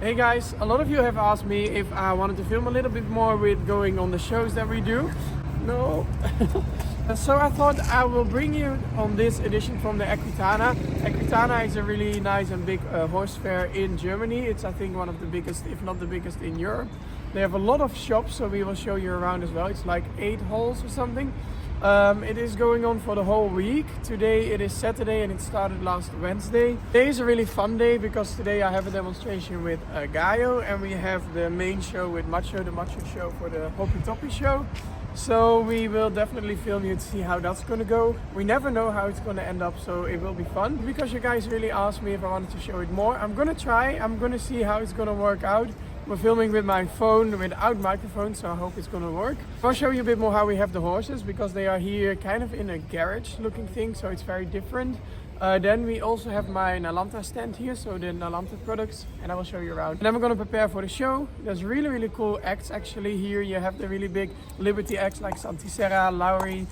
Hey guys, a lot of you have asked me if I wanted to film a little bit more with going on the shows that we do. No. So I thought I will bring you on this edition from the Equitana. Equitana is a really nice and big horse fair in Germany. It's I think one of the biggest, if not the biggest in Europe. They have a lot of shops, so we will show you around as well. It's like 8 halls or something. It is going on for the whole week. Today it is Saturday and it started last Wednesday. Today is a really fun day because today I have a demonstration with Gaio and we have the main show with Matcha, the matcha show for the Hoppy Toppy show. So we will definitely film you to see how that's gonna go. We never know how it's gonna end up, so it will be fun. Because you guys really asked me if I wanted to show it more, I'm gonna try. I'm gonna see how it's gonna work out. We're filming with my phone without microphone, so I hope it's gonna work. I'll show you a bit more how we have the horses because they are here kind of in a garage looking thing, so it's very different. Then we also have my Nalanta stand here, so the Nalanta products, and I will show you around. And then we're gonna prepare for the show. There's really cool acts actually here. You have the really big Liberty acts like Santi Serra, Lowry,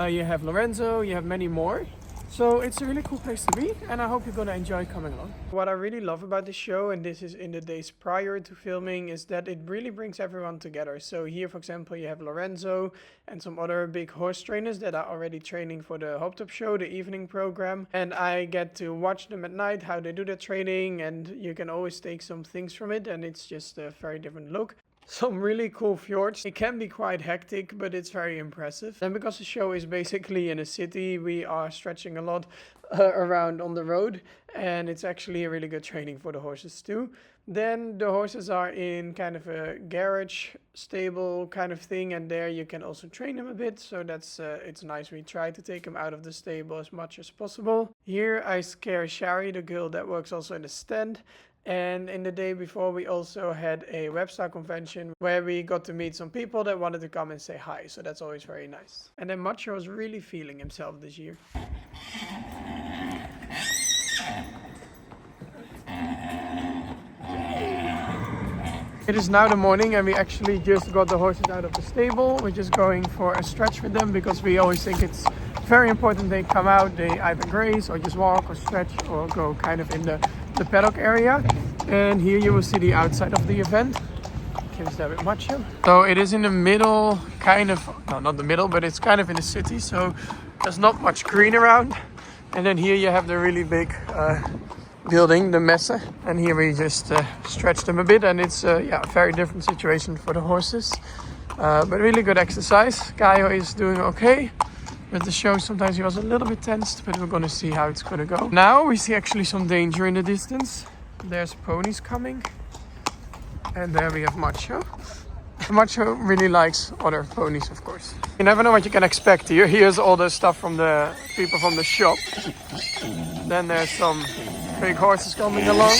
you have Lorenzo, you have many more. So it's a really cool place to be and I hope you're gonna enjoy coming along. What I really love about the show, and this is in the days prior to filming, is that it really brings everyone together. So here for example you have Lorenzo and some other big horse trainers that are already training for the Hop Top show, the evening program. And I get to watch them at night, how they do their training, and you can always take some things from it and it's just a very different look. Some really cool fjords. It can be quite hectic, but it's very impressive. And because the show is basically in a city, we are stretching a lot around on the road. And it's actually a really good training for the horses too. Then the horses are in kind of a garage stable kind of thing. And there you can also train them a bit. So that's it's nice. We try to take them out of the stable as much as possible. Here I scare Shari, the girl that works also in the stand. And in the day before we also had a webstar convention where we got to meet some people that wanted to come and say hi. So that's always very nice. And then Macho was really feeling himself this year. It is now the morning and we actually just got the horses out of the stable. We're just going for a stretch with them because we always think it's very important they come out, they either graze or just walk or stretch or go kind of in the paddock area. And here you will see the outside of the event. Kim's there with Macho. So it is in the middle, kind of, no, not the middle, but it's kind of in the city. So there's not much green around. And then here you have the really big building, the Messe. And here we just stretch them a bit. And it's yeah, a very different situation for the horses. But really good exercise. Gaio is doing okay. With the show, sometimes he was a little bit tensed, but we're gonna see how it's gonna go. Now we see actually some danger in the distance. There's ponies coming. And there we have Macho. Macho really likes other ponies, of course. You never know what you can expect here. Here's all the stuff from the people from the shop. Then there's some big horses coming along.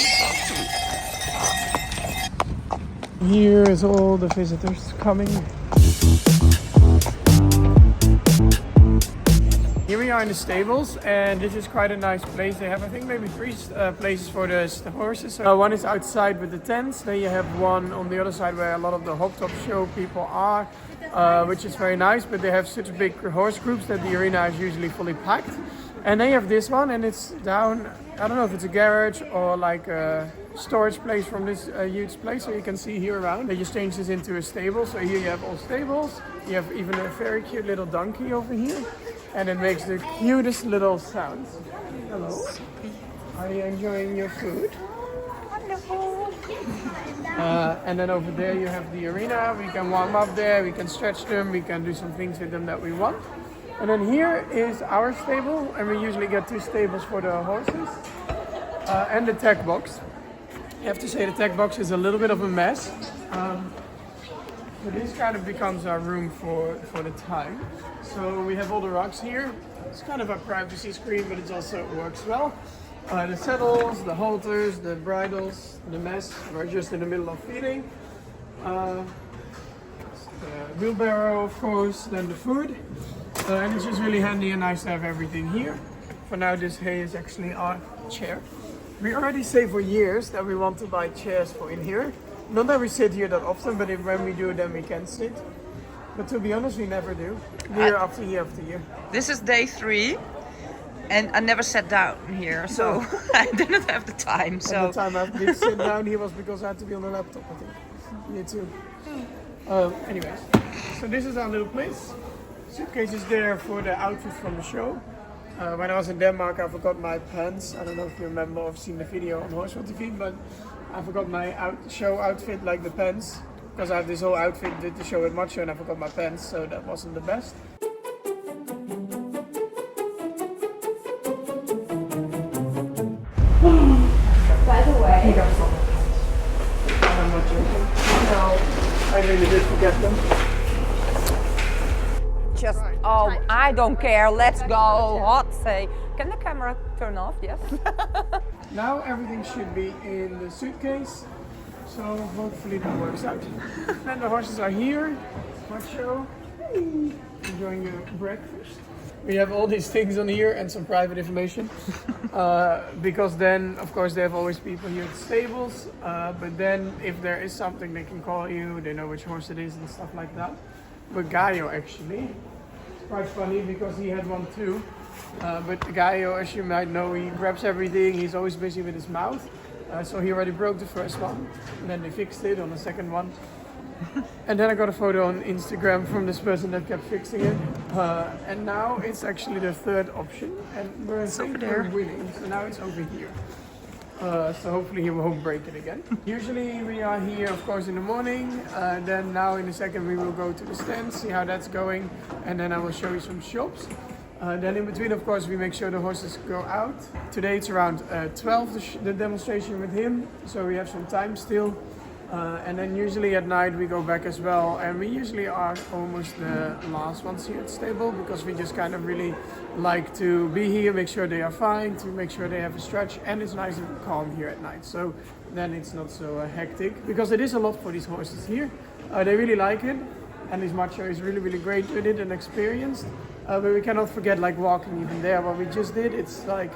Here is all the visitors coming. Here we are in the stables and this is quite a nice place. They have I think maybe 3 places for the horses. So one is outside with the tents. Then you have one on the other side where a lot of the Hop Top show people are, which is very nice. But they have such big horse groups that the arena is usually fully packed. And they have this one and it's down, I don't know if it's a garage or like a storage place from this huge place. So you can see here around. They just changed this into a stable. So here you have all stables. You have even a very cute little donkey over here. And it makes the cutest little sounds. Hello. Are you enjoying your food? Wonderful. And then over there you have the arena. We can warm up there, we can stretch them, we can do some things with them that we want. And then here is our stable, and we usually get 2 stables for the horses. And the tech box. I have to say the tech box is a little bit of a mess. But this kind of becomes our room for the time. So we have all the rugs here. It's kind of a privacy screen, but it also works well. The saddles, the halters, the bridles, the mess. We're just in the middle of feeding. The wheelbarrow, of course, then the food. And it's just really handy and nice to have everything here. For now, this hay is actually our chair. We already say for years that we want to buy chairs for in here. Not that we sit here that often, but when we do, then we can sit. But to be honest, we never do. Year after year after year. This is day 3. And I never sat down here, so I didn't have the time. And So the time I've been sitting down here was because I had to be on the laptop, I think. Me too. Anyways, so this is our little place. Suitcase is there for the outfit from the show. When I was in Denmark, I forgot my pants. I don't know if you remember or have seen the video on Horseful TV, but I forgot my show outfit, like the pants, because I have this whole outfit did the show with matcha and I forgot my pants, so that wasn't the best. By the way, I'm not joking. no. I really did forget them. Just, oh, I don't care. Let's go. Hot say. Can the camera turn off? Yes. Now everything should be in the suitcase, so hopefully that works out. And the horses are here. Macho, enjoying your breakfast. We have all these things on here and some private information. Because then, of course, they have always people here at the stables. But then if there is something, they can call you. They know which horse it is and stuff like that. But Gaio actually, it's quite funny because he had one too. But Gaio, as you might know, he grabs everything. He's always busy with his mouth. So he already broke the first one. And then they fixed it on the second one. And then I got a photo on Instagram from this person that kept fixing it. And now it's actually the third option. And we're over there winning. So now it's over here. So hopefully he won't break it again. Usually we are here, of course, in the morning. Then now in a second we will go to the stand, see how that's going. And then I will show you some shops. Then in between, of course, we make sure the horses go out. Today it's around 12, the demonstration with him. So we have some time still. And then usually at night we go back as well, and we usually are almost the last ones here at stable because we just kind of really like to be here, make sure they are fine, to make sure they have a stretch, and it's nice and calm here at night. So then it's not so hectic because it is a lot for these horses here. They really like it, and this macho is really great with it and experienced. But we cannot forget like walking even there. What we just did, it's like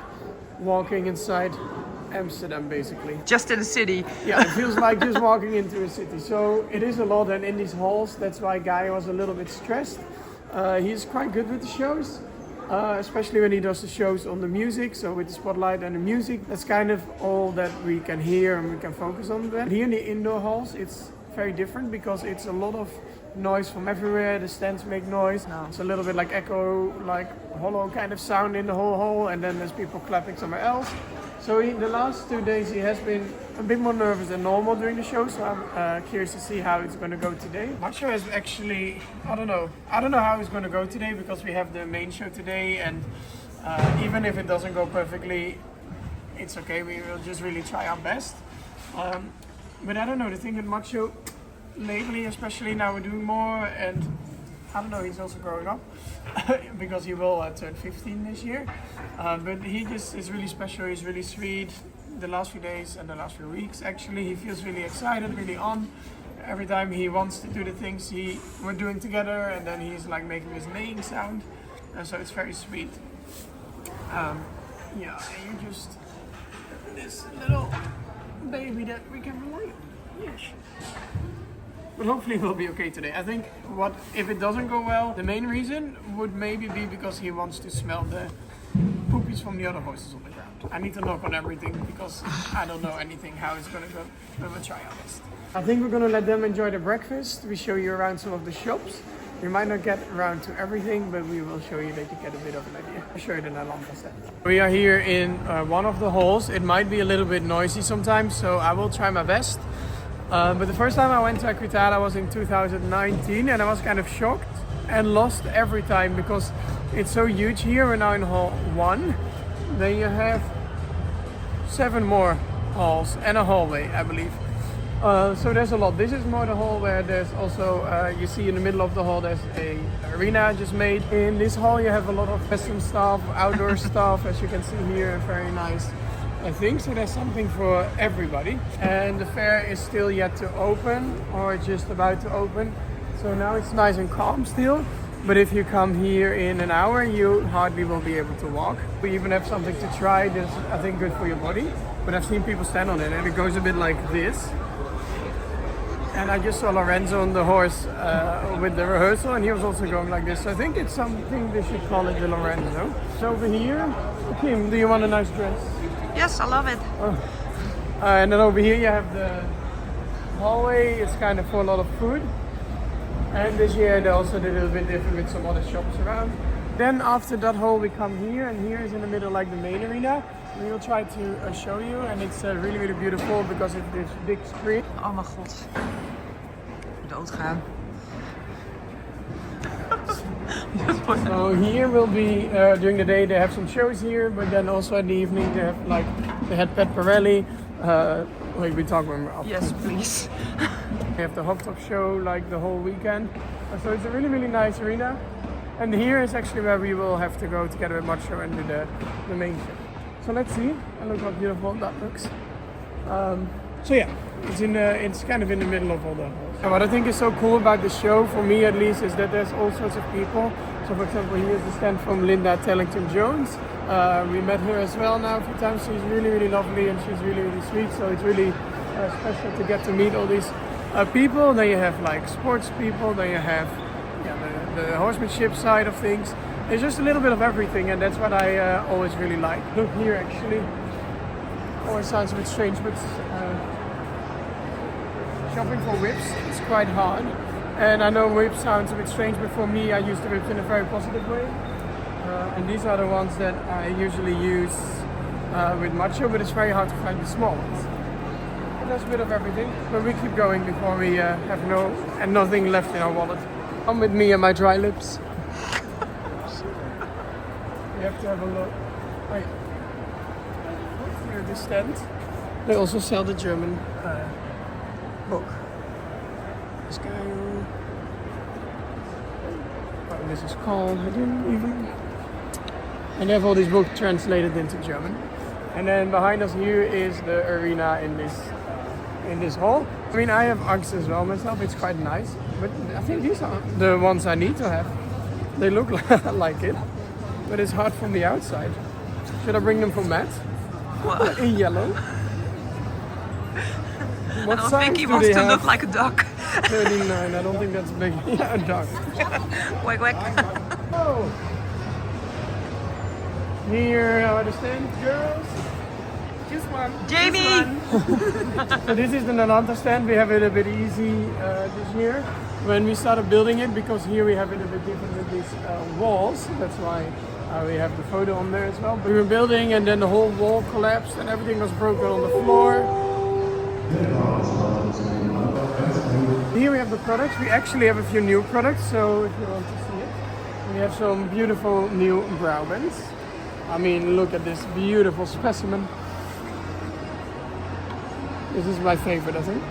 walking inside Amsterdam basically. just in the city. Yeah, it feels like just walking into a city. So it is a lot, and in these halls, that's why Guy was a little bit stressed. He's quite good with the shows, especially when he does the shows on the music. So with the spotlight and the music, that's kind of all that we can hear and we can focus on that. Here in the indoor halls, it's very different because it's a lot of noise from everywhere. The stands make noise. It's a little bit like echo, like hollow kind of sound in the whole hall, and then there's people clapping somewhere else. So the last 2 days he has been a bit more nervous than normal during the show, so I'm curious to see how it's going to go today. My show is actually, I don't know how it's going to go today because we have the main show today, and even if it doesn't go perfectly, it's okay, we will just really try our best. But I don't know, the thing with Macho lately, especially now we're doing more, and I don't know, he's also growing up because he will turn 15 this year. But he just is really special, he's really sweet. The last few days and the last few weeks actually, he feels really excited, really on. Every time he wants to do the things we're doing together, and then he's like making his neighing sound. So it's very sweet. Yeah, and you're just this little baby that we can rely on. Yes. But hopefully we'll be okay today. I think if it doesn't go well, the main reason would maybe be because he wants to smell the poopies from the other horses on the ground. I need to knock on everything because I don't know anything how it's gonna go, but we'll try our best. I think we're gonna let them enjoy the breakfast. We show you around some of the shops. We might not get around to everything, but we will show you that you get a bit of an idea. I'll show you the Nederlander stand. We are here in one of the halls. It might be a little bit noisy sometimes, so I will try my best. But the first time I went to Equitada was in 2019, and I was kind of shocked and lost every time because it's so huge here. We're now in hall 1. Then you have 7 more halls and a hallway, I believe. So there's a lot. This is more the hall where there's also, you see in the middle of the hall there's a arena just made. In this hall you have a lot of Western stuff, outdoor stuff, as you can see here, very nice. I think so there's something for everybody. And the fair is still yet to open, or just about to open. So now it's nice and calm still. But if you come here in an hour, you hardly will be able to walk. We even have something to try that's, I think, good for your body. But I've seen people stand on it and it goes a bit like this. And I just saw Lorenzo on the horse with the rehearsal, and he was also going like this. So I think it's something they should call it the Lorenzo. So over here, Kim, do you want a nice dress? Yes, I love it. And then over here you have the hallway. It's kind of for a lot of food. And this year they also did a little bit different with some other shops around. Then after that hall we come here, and here is in the middle like the main arena. We will try to show you, and it's really, really beautiful because of this big screen. Oh mijn god. Doodgaan. So here will be, during the day they have some shows here, but then also in the evening they have like, they had Pet Pirelli. Wait, we talk when we're up. Yes, please. We have the Hot Top show like the whole weekend. So it's a really, really nice arena. And here is actually where we will have to go together with Macho and do the main show. So let's see, and look how beautiful that looks. So yeah, it's kind of in the middle of all the halls. And what I think is so cool about the show, for me at least, is that there's all sorts of people. So for example, here's the stand from Linda Tellington-Jones. We met her as well now a few times. She's really, really lovely, and she's really, really sweet. So it's really special to get to meet all these people. Then you have like sports people, then you have the horsemanship side of things. It's just a little bit of everything, and that's what I always really like. Look here, actually. Always sounds a bit strange, but shopping for whips is quite hard. And I know whip sounds a bit strange, but for me, I use the whips in a very positive way. And these are the ones that I usually use with Macho, but it's very hard to find the small ones. But there's a bit of everything, but we keep going before we have nothing left in our wallet. Come with me and my dry lips. You have to have a look. Wait. Here this stand. They also sell the German book. This guy. What this is called? I didn't even. And they have all these books translated into German. And then behind us here is the arena in this hall. I mean, I have Uggs as well myself. It's quite nice, but I think these are the ones I need to have. They look like it. But it's hard from the outside. Should I bring them for Matt? What? In yellow. What I don't size think he do wants they to have? look like a duck. 39. I don't think that's big. Yeah, a duck. Whack whack. Oh. Here, I understand, girls. Just one. Jamie! So this is the Nalanta stand. We have it a bit easy this year when we started building it, because here we have it a bit different with these walls. That's why we have the photo on there as well. But we were building, and then the whole wall collapsed and everything was broken on the floor. Here we have the products. We actually have a few new products, so if you want to see it. We have some beautiful new brow bands. I mean, look at this beautiful specimen. This is my favorite, I think.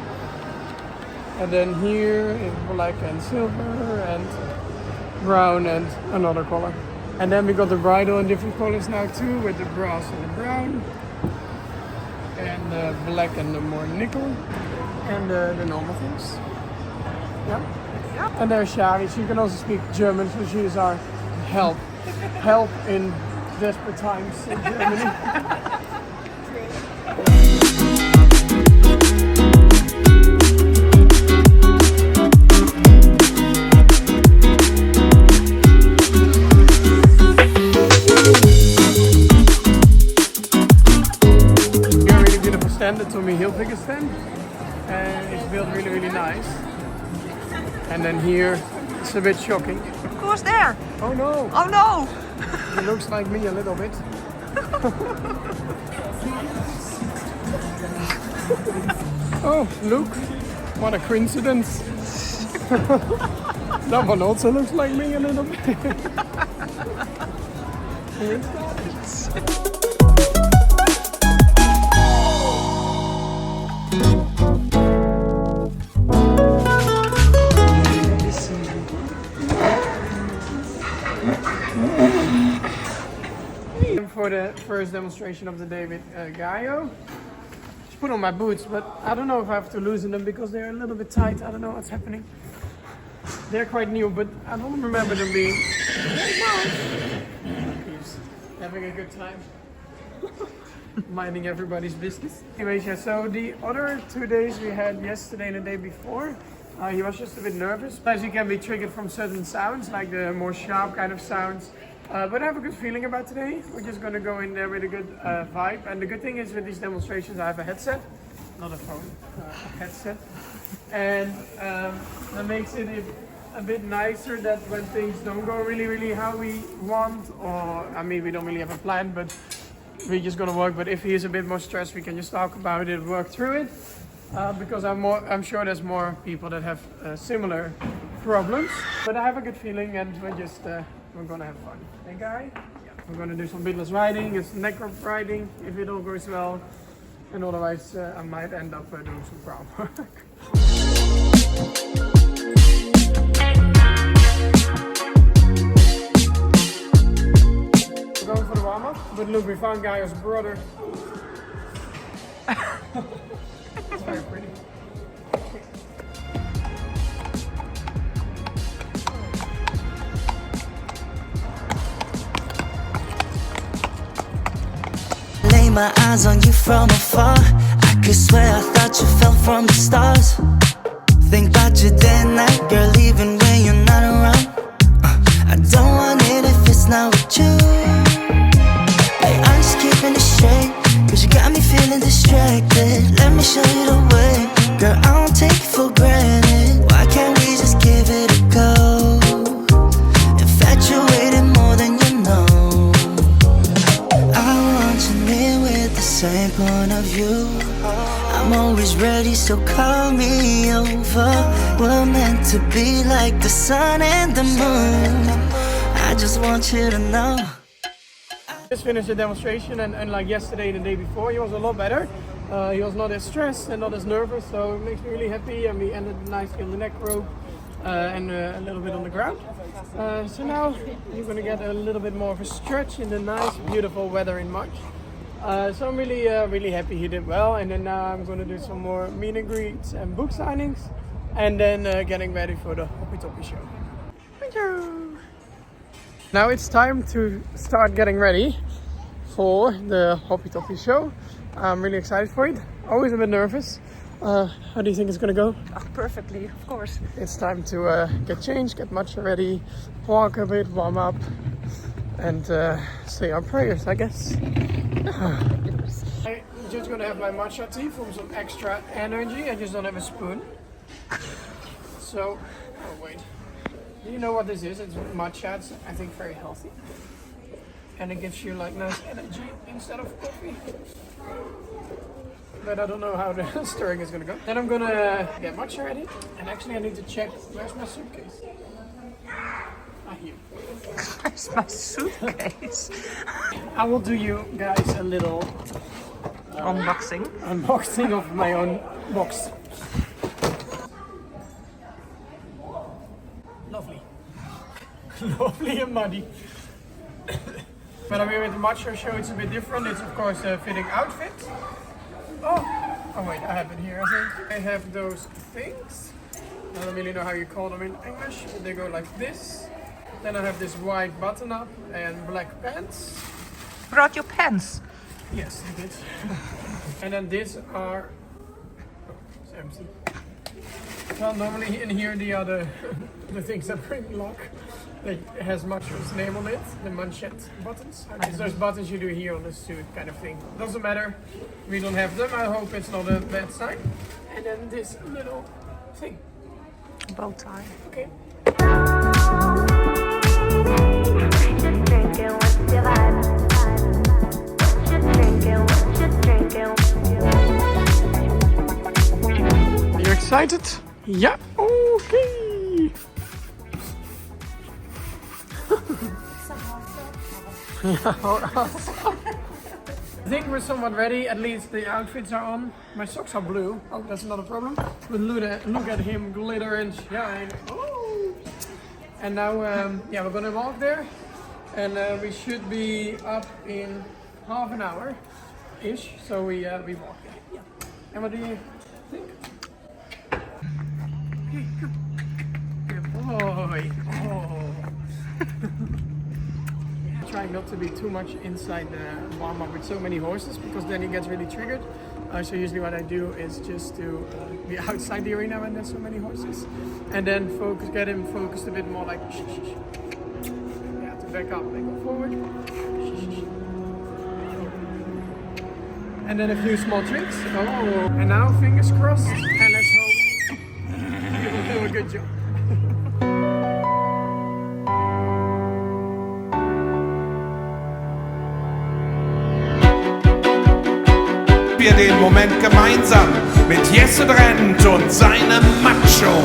And then here is black and silver and brown and another color. And then we got the bridle in different colors now too, with the brass and the brown. And the black and the more nickel. And the normal things. Yeah. And there's Shari. She can also speak German, so she is our help in desperate times in Germany. The Tommy Hilfiger stand, and it's built really, really nice. And then here it's a bit shocking. Who's there? Oh no! Oh no! He looks like me a little bit. Oh, look! What a coincidence! That one also looks like me a little bit. Here it's for the first demonstration of the day with Gaio. Just put on my boots, but I don't know if I have to loosen them because they're a little bit tight. I don't know what's happening. They're quite new, but I don't remember them being. He's having a good time. minding everybody's business. Anyways, yeah, so the other 2 days we had yesterday and the day before, he was just a bit nervous. Sometimes he can be triggered from certain sounds, like the more sharp kind of sounds. But I have a good feeling about today. We're just going to go in there with a good vibe. And the good thing is with these demonstrations I have a headset, not a phone, a headset. And that makes it a bit nicer that when things don't go really how we want, or I mean we don't really have a plan, but we're just gonna work. But if he is a bit more stressed, we can just talk about it, work through it. Because I'm sure there's more people that have similar problems. But I have a good feeling, and we're gonna have fun. Hey guy? Yeah. We're gonna do some bitless riding, it's neck rope riding, if it all goes well. And otherwise I might end up doing some ground work. We're going for the warm-up, but look, we found Gaia's brother. It's very pretty. Lay my eyes on you from afar. I could swear I thought you fell from the stars. Think about you day and night, girl, even when you're not around. I don't want it if it's not with you. Hey, I'm just keeping it straight, cause you got me feeling distracted. Let me show you the way, girl, I don't take it for granted. Why can't we just give it a go? Infatuated more than you know. I want you near with the same point of view. I'm always ready, so call me over. We're meant to be like the sun and the moon. I just want you to know. Just finished the demonstration, and unlike yesterday and the day before, he was a lot better. He was not as stressed and not as nervous, so it makes me really happy. And we ended nicely on the neck rope and a little bit on the ground. So now you're going to get a little bit more of a stretch in the nice, beautiful weather in March. So I'm really happy he did well. And then now I'm going to do some more meet and greets and book signings, and then getting ready for the Hoppy Toppy show. Thank you. Now it's time to start getting ready for the Hoppy Toppy show. I'm really excited for it. Always a bit nervous. How do you think it's gonna go? Oh, perfectly, of course. It's time to get changed, get matcha ready, walk a bit, warm up, and say our prayers, I guess. I'm just gonna have my matcha tea for some extra energy. I just don't have a spoon. So, oh wait. Do you know what this is? It's matcha. It's, I think, very healthy. And it gives you like nice energy instead of coffee. But I don't know how the stirring is gonna go. Then I'm gonna get matcha ready. And actually I need to check, where's my suitcase? Ah, here. Where's my suitcase? I will do you guys a little unboxing of my own box. Lovely. Lovely and muddy. But I mean, with the matcha show it's a bit different. It's of course a fitting outfit. Oh wait, I have it here, I think. I have those things. I don't really know how you call them in English, but they go like this. Then I have this white button up and black pants. Brought your pants? Yes, I did. And then these are... Oh, it's empty. Well, normally in here the other the things that bring luck. It has Matcha's name on it, the manchette buttons. It's those buttons you do here on the suit kind of thing. Doesn't matter, we don't have them. I hope it's not a bad sign. And then this little thing. Bow tie. Okay. Just drinking, what's your vibe? Just drinking, just drinking. Are you excited? Yeah. Okay. I think we're somewhat ready. At least the outfits are on. My socks are blue. Oh, that's not a problem. But look at him glitter and shine. Oh. And now, yeah, we're gonna walk there, and we should be up in half an hour, ish. So we walk there. Yeah. And what do you think? Okay, good. Good boy. Oh. Try like not to be too much inside the warm-up with so many horses, because then he gets really triggered. So usually what I do is just to be outside the arena when there's so many horses, and then get him focused a bit more, like shh, shh, shh. Yeah, to back up, they go forward, shh, shh, shh. And then a few small tricks. Oh, and now fingers crossed, and let's hope he will do a good job. Wir den Moment gemeinsam mit Jesse Drent und seinem Macho.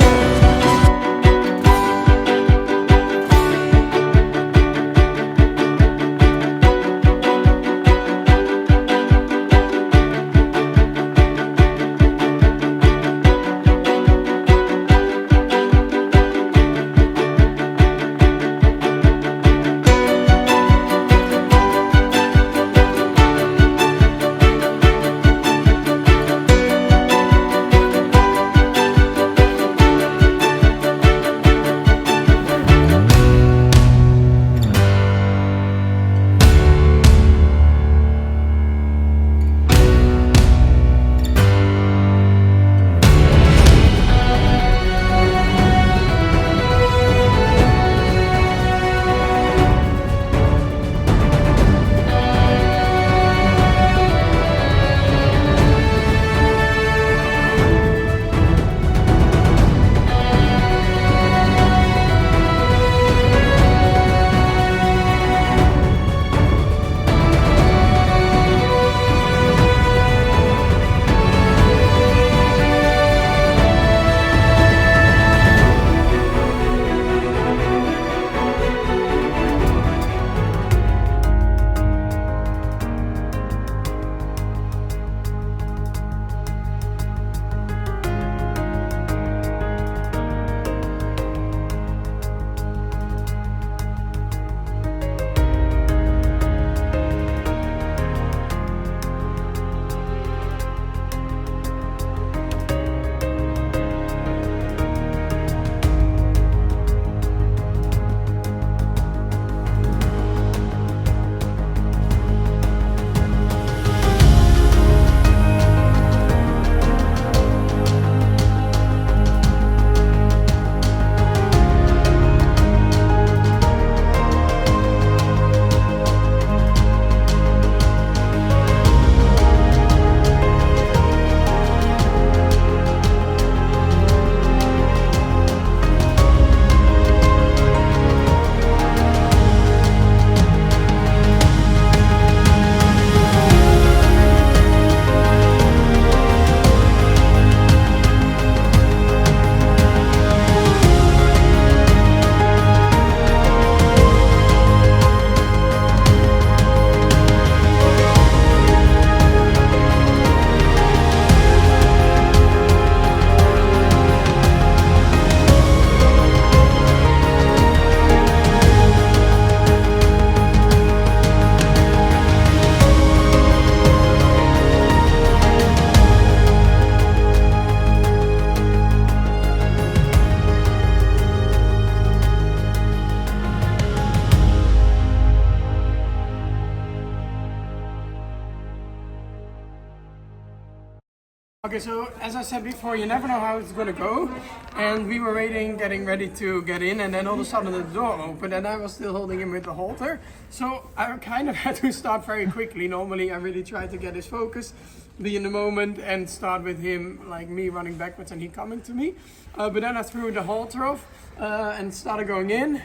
Okay, so as I said before, you never know how it's gonna go, and we were waiting, getting ready to get in, and then all of a sudden the door opened, and I was still holding him with the halter, so I kind of had to start very quickly. Normally I really try to get his focus, be in the moment, and start with him, like me running backwards and he coming to me, but then I threw the halter off and started going in.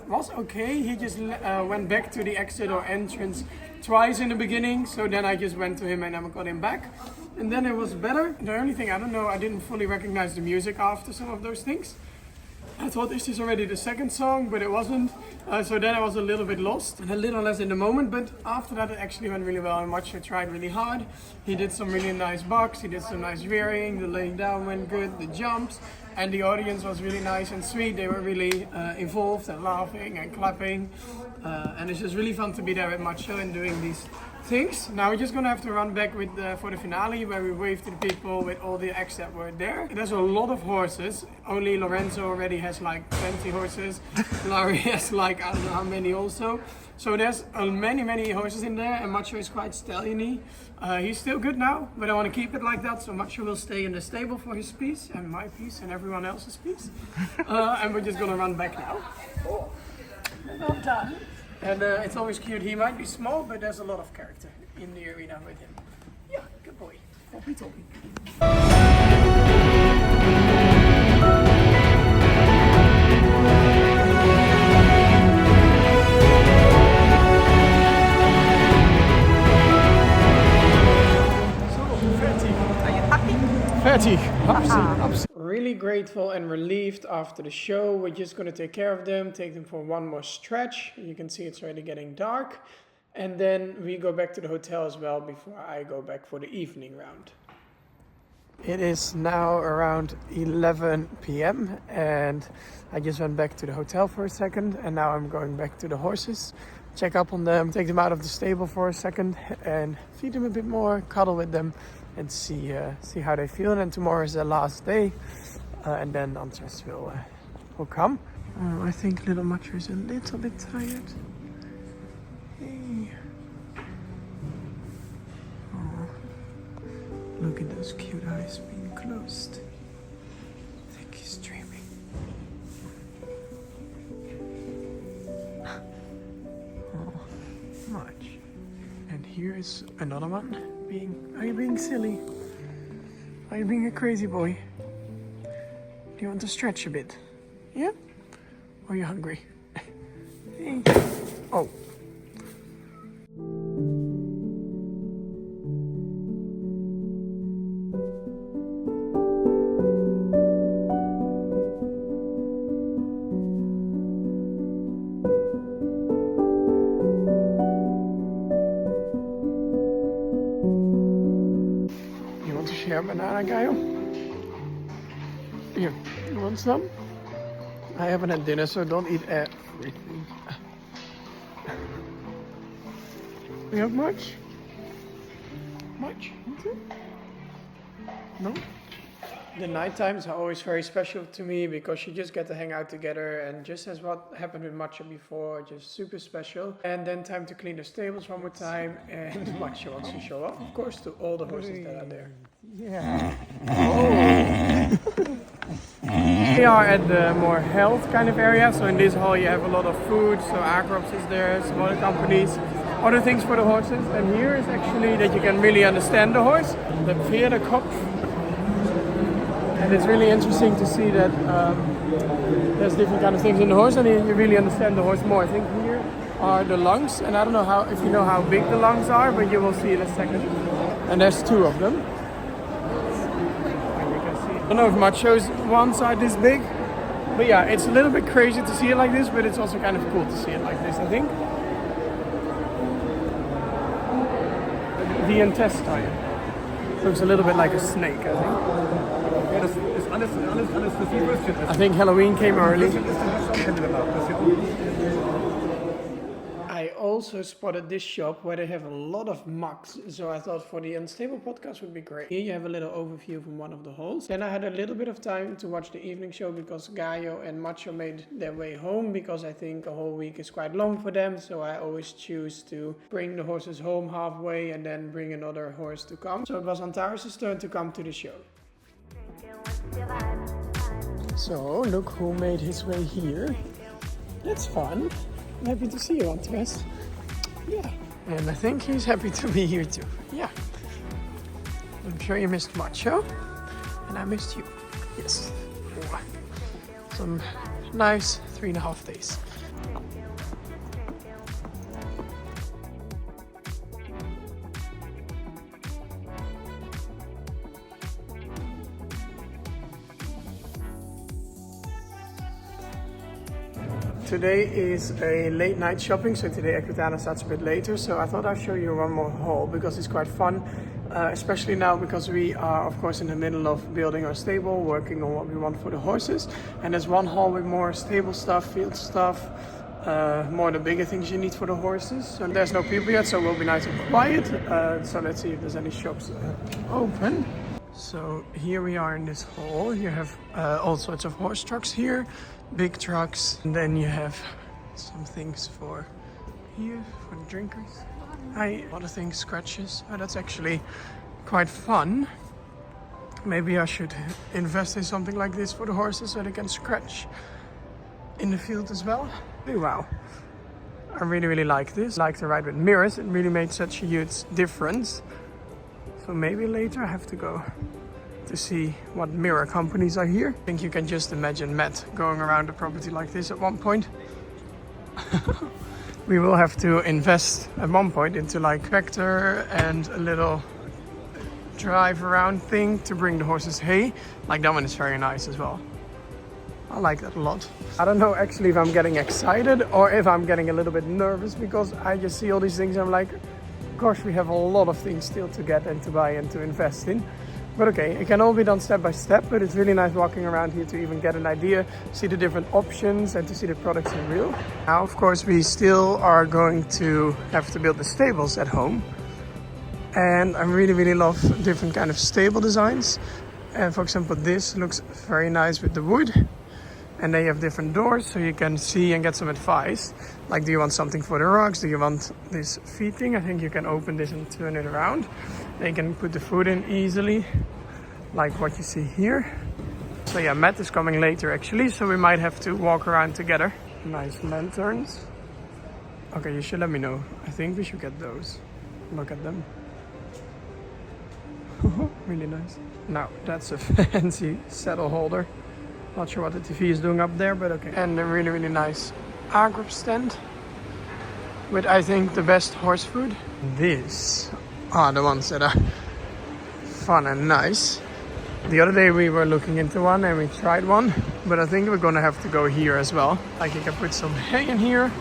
Was okay, he just went back to the exit or entrance twice in the beginning, so then I just went to him and I got him back. And then it was better. The only thing, I don't know, I didn't fully recognize the music after some of those things. I thought this is already the second song, but it wasn't. So then I was a little bit lost and a little less in the moment, but after that it actually went really well and Matcha tried really hard. He did some really nice bucks, he did some nice rearing, the laying down went good, the jumps, and the audience was really nice and sweet. They were really involved and laughing and clapping. And it's just really fun to be there with Matcha and doing these things. Now we're just gonna have to run back with for the finale where we wave to the people with all the acts that were there. There's a lot of horses. Only Lorenzo already has like 20 horses. Larry has like I don't know how many also. So there's many horses in there, and Matcha is quite stallion-y. He's still good now, but I want to keep it like that. So Matcha will stay in the stable for his piece and my piece and everyone else's piece. And we're just gonna run back now. Oh, well done. And it's always cute. He might be small, but there's a lot of character in the arena with him. Yeah, good boy. Toppy. Fertig. Really grateful and relieved after the show. We're just going to take care of them, take them for one more stretch. You can see it's already getting dark. And then we go back to the hotel as well before I go back for the evening round. It is now around 11 p.m. and I just went back to the hotel for a second, and now I'm going back to the horses, check up on them, take them out of the stable for a second and feed them a bit more, cuddle with them and see how they feel. And then tomorrow is the last day and then Andres will come. I think little Matcha is a little bit tired. Hey. Look at those cute eyes being closed. I think he's dreaming. Oh, much. And here is another one are you being silly? Are you being a crazy boy? Do you want to stretch a bit? Yeah? Or are you hungry? Hey. Oh. Share banana, Gaio? Here, you want some? I haven't had dinner, so don't eat everything. You have much? Much? No? The night times are always very special to me because you just get to hang out together, and just as what happened with Matcha before, just super special. And then time to clean the stables one more time, and Matcha wants to show off, of course, to all the horses that are there. Yeah. Oh. We are at the more health kind of area, so in this hall you have a lot of food, so Agrops is there, some other companies, other things for the horses. And here is actually that you can really understand the horse, the Pferdekopf. And it's really interesting to see that there's different kind of things in the horse, and you really understand the horse more. I think here are the lungs, and I don't know if you know how big the lungs are, but you will see in a second. And there's two of them. And you can see. I don't know if Matcha's one side this big, but yeah, it's a little bit crazy to see it like this, but it's also kind of cool to see it like this, I think. The intestine looks a little bit like a snake, I think. I think Halloween came early. I also spotted this shop where they have a lot of mugs, so I thought for the Unstable podcast would be great. Here you have a little overview from one of the halls. Then I had a little bit of time to watch the evening show because Gaio and Matcha made their way home, because I think a whole week is quite long for them, so I always choose to bring the horses home halfway and then bring another horse to come. So it was Antares' turn to come to the show. So look who made his way here. That's fun. I'm happy to see you, Andres. Yeah. And I think he's happy to be here too. Yeah. I'm sure you missed Matcha. And I missed you. Yes. Some nice 3.5 days. Today is a late night shopping, so today Equitana starts a bit later, so I thought I'd show you one more haul because it's quite fun, especially now because we are of course in the middle of building our stable, working on what we want for the horses, and there's one haul with more stable stuff, field stuff, more the bigger things you need for the horses. And there's no people yet, so it will be nice and quiet. So let's see if there's any shops open. So here we are in this hall. You have all sorts of horse trucks here, big trucks, and then you have some things for here for the drinkers. A lot of things, scratches. Oh, that's actually quite fun. Maybe I should invest in something like this for the horses so they can scratch in the field as well. Oh, wow. I really like this. I like to ride with mirrors. It really made such a huge difference. So maybe later I have to go to see what mirror companies are here. I think you can just imagine Matt going around the property like this at one point. We will have to invest at one point into like tractor and a little drive around thing to bring the horses hay. Like that one is very nice as well. I like that a lot. I don't know actually if I'm getting excited or if I'm getting a little bit nervous because I just see all these things and I'm like, gosh, we have a lot of things still to get and to buy and to invest in. But okay, it can all be done step by step, but it's really nice walking around here to even get an idea, see the different options and to see the products in real. Now, of course, we still are going to have to build the stables at home. And I really love different kind of stable designs. And for example, this looks very nice with the wood. And they have different doors so you can see and get some advice. Like, do you want something for the rugs? Do you want this feed thing? I think you can open this and turn it around. They can put the food in easily, like what you see here. So yeah, Matt is coming later actually, so we might have to walk around together. Nice lanterns. Okay, you should let me know. I think we should get those. Look at them. Really nice. Now, that's a fancy saddle holder. Not sure what the TV is doing up there, but okay. And a really nice agro stand with, I think, the best horse food. These are the ones that are fun and nice. The other day we were looking into one and we tried one, but I think we're gonna have to go here as well. Like you can put some hay in here,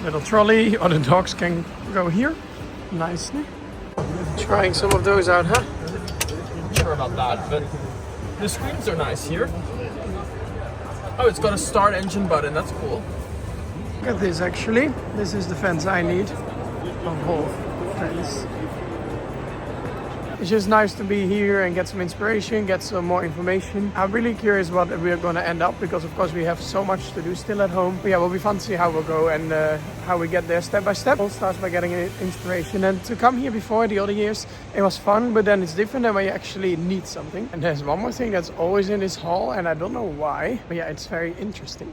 little trolley, or the dogs can go here nicely. Trying some of those out, huh? Not sure about that, but the screens are nice here. Oh, it's got a start engine button, that's cool. Look at this actually. This is the fence I need. A whole fence. It's just nice to be here and get some inspiration, get some more information. I'm really curious what we're going to end up because of course we have so much to do still at home. But yeah, it will be fun to see how we'll go and how we get there step by step. It all starts by getting inspiration. And to come here before the other years, it was fun, but then it's different than when you actually need something. And there's one more thing that's always in this hall and I don't know why. But yeah, it's very interesting.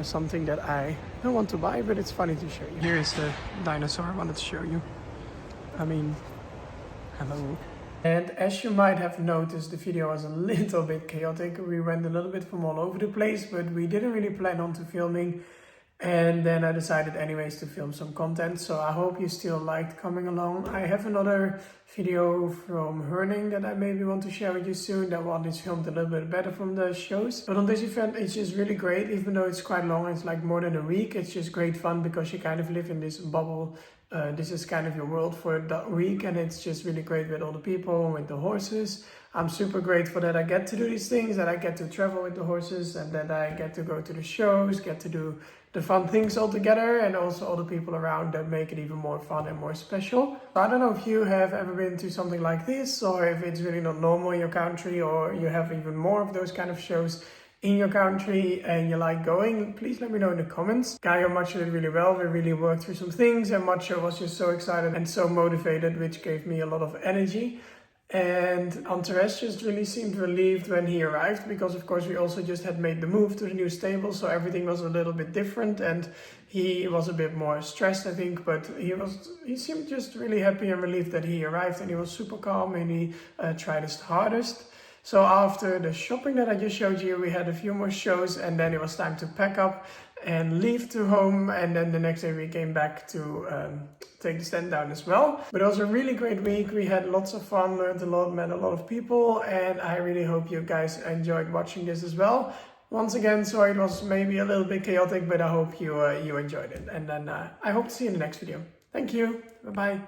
Something that I don't want to buy, but it's funny to show you. Here is the dinosaur I wanted to show you. I mean, hello. And as you might have noticed, the video was a little bit chaotic. We went a little bit from all over the place, but we didn't really plan on to filming. And then I decided anyways to film some content. So I hope you still liked coming along. I have another video from Herning that I maybe want to share with you soon. That one is filmed a little bit better from the shows. But on this event, it's just really great. Even though it's quite long, it's like more than a week. It's just great fun because you kind of live in this bubble. This is kind of your world for that week. And it's just really great with all the people, with the horses. I'm super grateful that I get to do these things, that I get to travel with the horses, and that I get to go to the shows, get to do the fun things all together, and also all the people around that make it even more fun and more special. I don't know if you have ever been to something like this, or if it's really not normal in your country, or you have even more of those kind of shows in your country and you like going. Please let me know in the comments. Gaio and Matcha did really well. We really worked through some things and Matcha was just so excited and so motivated, which gave me a lot of energy. And Antares just really seemed relieved when he arrived because of course we also just had made the move to the new stable, so everything was a little bit different and he was a bit more stressed I think, but he seemed just really happy and relieved that he arrived, and he was super calm and he tried his hardest. So after the shopping that I just showed you, we had a few more shows and then it was time to pack up and leave to home, and then the next day we came back to take the stand down as well. But it was a really great week. We had lots of fun, learned a lot, met a lot of people, and I really hope you guys enjoyed watching this as well. Once again, sorry it was maybe a little bit chaotic, but I hope you enjoyed it. And then I hope to see you in the next video. Thank you. Bye-bye.